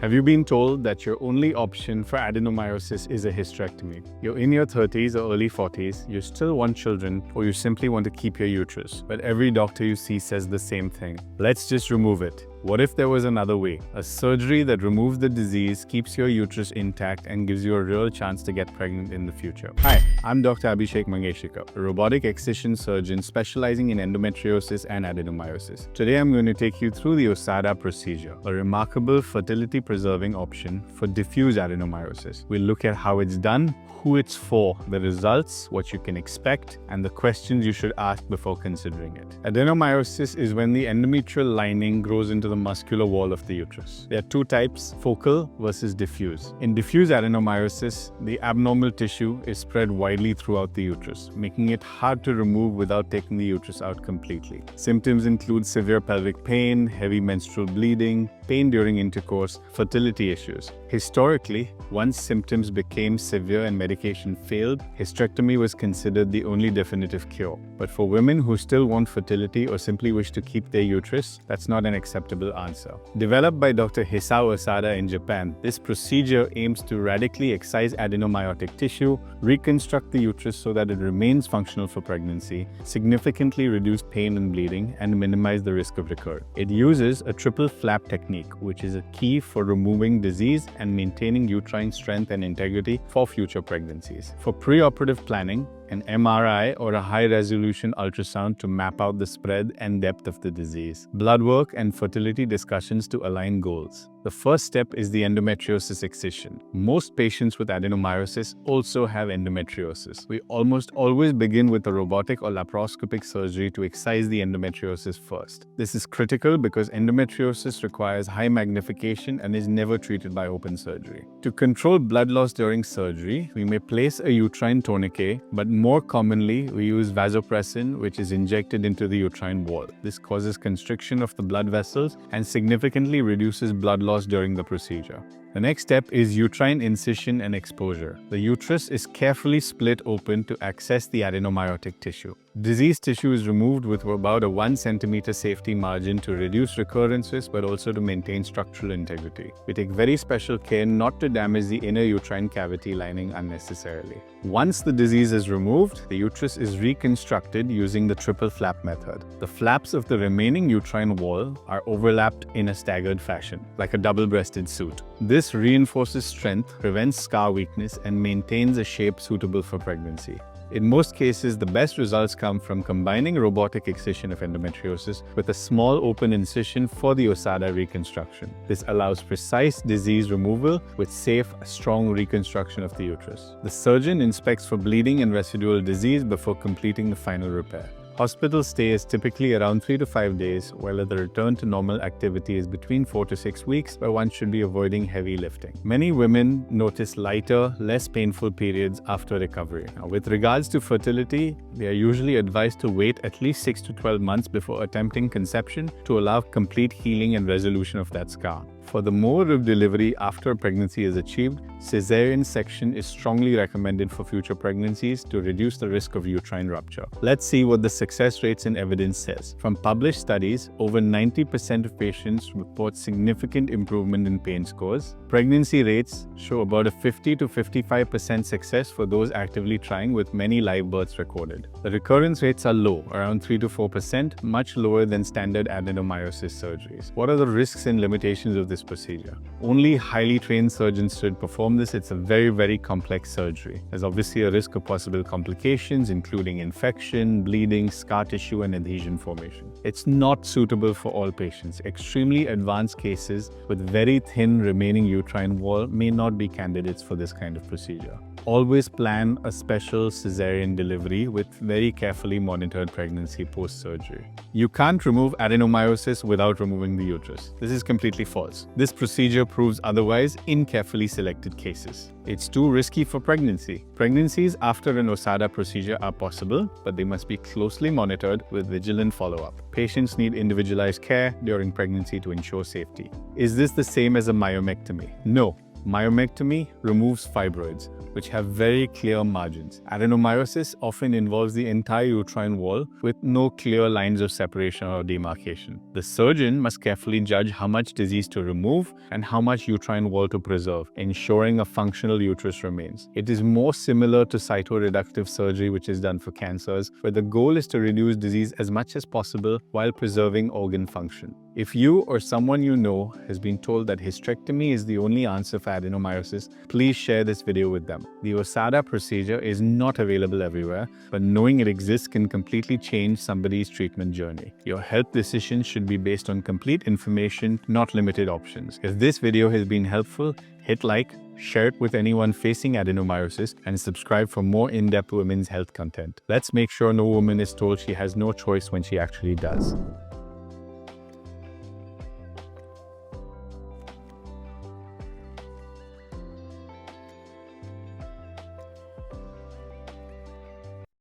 Have you been told that your only option for adenomyosis is a hysterectomy? You're in your 30s or early 40s, you still want children, or you simply want to keep your uterus, but every doctor you see says the same thing. Let's just remove it. What if there was another way? A surgery that removes the disease, keeps your uterus intact, and gives you a real chance to get pregnant in the future. Hi, I'm Dr. Abhishek Mangeshikar, a robotic excision surgeon specializing in endometriosis and adenomyosis. Today I'm going to take you through the OSADA procedure, a remarkable fertility-preserving option for diffuse adenomyosis. We'll look at how it's done, who it's for, the results, what you can expect, and the questions you should ask before considering it. Adenomyosis is when the endometrial lining grows into the muscular wall of the uterus. There are two types, focal versus diffuse. In diffuse adenomyosis, the abnormal tissue is spread widely throughout the uterus, making it hard to remove without taking the uterus out completely. Symptoms include severe pelvic pain, heavy menstrual bleeding, pain during intercourse, fertility issues. Historically, once symptoms became severe and medication failed, hysterectomy was considered the only definitive cure. But for women who still want fertility or simply wish to keep their uterus, that's not an acceptable answer. Developed by Dr. Hisao Osada in Japan, this procedure aims to radically excise adenomyotic tissue, reconstruct the uterus so that it remains functional for pregnancy, significantly reduce pain and bleeding, and minimize the risk of recurrence. It uses a triple flap technique, which is a key for removing disease and maintaining uterine strength and integrity for future pregnancies. For preoperative planning, an MRI or a high-resolution ultrasound to map out the spread and depth of the disease. Blood work and fertility discussions to align goals. The first step is the endometriosis excision. Most patients with adenomyosis also have endometriosis. We almost always begin with a robotic or laparoscopic surgery to excise the endometriosis first. This is critical because endometriosis requires high magnification and is never treated by open surgery. To control blood loss during surgery, we may place a uterine tourniquet, but more commonly, we use vasopressin, which is injected into the uterine wall. This causes constriction of the blood vessels and significantly reduces blood loss during the procedure. The next step is uterine incision and exposure. The uterus is carefully split open to access the adenomyotic tissue. Diseased tissue is removed with about a 1 centimeter safety margin to reduce recurrence risk but also to maintain structural integrity. We take very special care not to damage the inner uterine cavity lining unnecessarily. Once the disease is removed, the uterus is reconstructed using the triple flap method. The flaps of the remaining uterine wall are overlapped in a staggered fashion, like a double-breasted suit. This reinforces strength, prevents scar weakness, and maintains a shape suitable for pregnancy. In most cases, the best results come from combining robotic excision of endometriosis with a small open incision for the OSADA reconstruction. This allows precise disease removal with safe, strong reconstruction of the uterus. The surgeon inspects for bleeding and residual disease before completing the final repair. Hospital stay is typically around 3 to 5 days, while the return to normal activity is between 4 to 6 weeks, where one should be avoiding heavy lifting. Many women notice lighter, less painful periods after recovery. Now, with regards to fertility, they are usually advised to wait at least 6 to 12 months before attempting conception to allow complete healing and resolution of that scar. For the mode of delivery after pregnancy is achieved, cesarean section is strongly recommended for future pregnancies to reduce the risk of uterine rupture. Let's see what the success rates and evidence says. From published studies, over 90% of patients report significant improvement in pain scores. Pregnancy rates show about a 50 to 55% success for those actively trying, with many live births recorded. The recurrence rates are low, around 3 to 4%, much lower than standard adenomyosis surgeries. What are the risks and limitations of this procedure? Only highly trained surgeons should perform this. It's a very complex surgery. There's obviously a risk of possible complications, including infection, bleeding, scar tissue, and adhesion formation. It's not suitable for all patients. Extremely advanced cases with very thin remaining uterine wall may not be candidates for this kind of procedure. Always plan a special cesarean delivery with very carefully monitored pregnancy post-surgery. You can't remove adenomyosis without removing the uterus. This is completely false. This procedure proves otherwise in carefully selected cases. It's too risky for pregnancy. Pregnancies after an OSADA procedure are possible, but they must be closely monitored with vigilant follow-up. Patients need individualized care during pregnancy to ensure safety. Is this the same as a myomectomy? No. Myomectomy removes fibroids, which have very clear margins. Adenomyosis often involves the entire uterine wall with no clear lines of separation or demarcation. The surgeon must carefully judge how much disease to remove and how much uterine wall to preserve, ensuring a functional uterus remains. It is more similar to cytoreductive surgery, which is done for cancers, where the goal is to reduce disease as much as possible while preserving organ function. If you or someone you know has been told that hysterectomy is the only answer for adenomyosis, please share this video with them. The OSADA procedure is not available everywhere, but knowing it exists can completely change somebody's treatment journey. Your health decisions should be based on complete information, not limited options. If this video has been helpful, hit like, share it with anyone facing adenomyosis, and subscribe for more in-depth women's health content. Let's make sure no woman is told she has no choice when she actually does.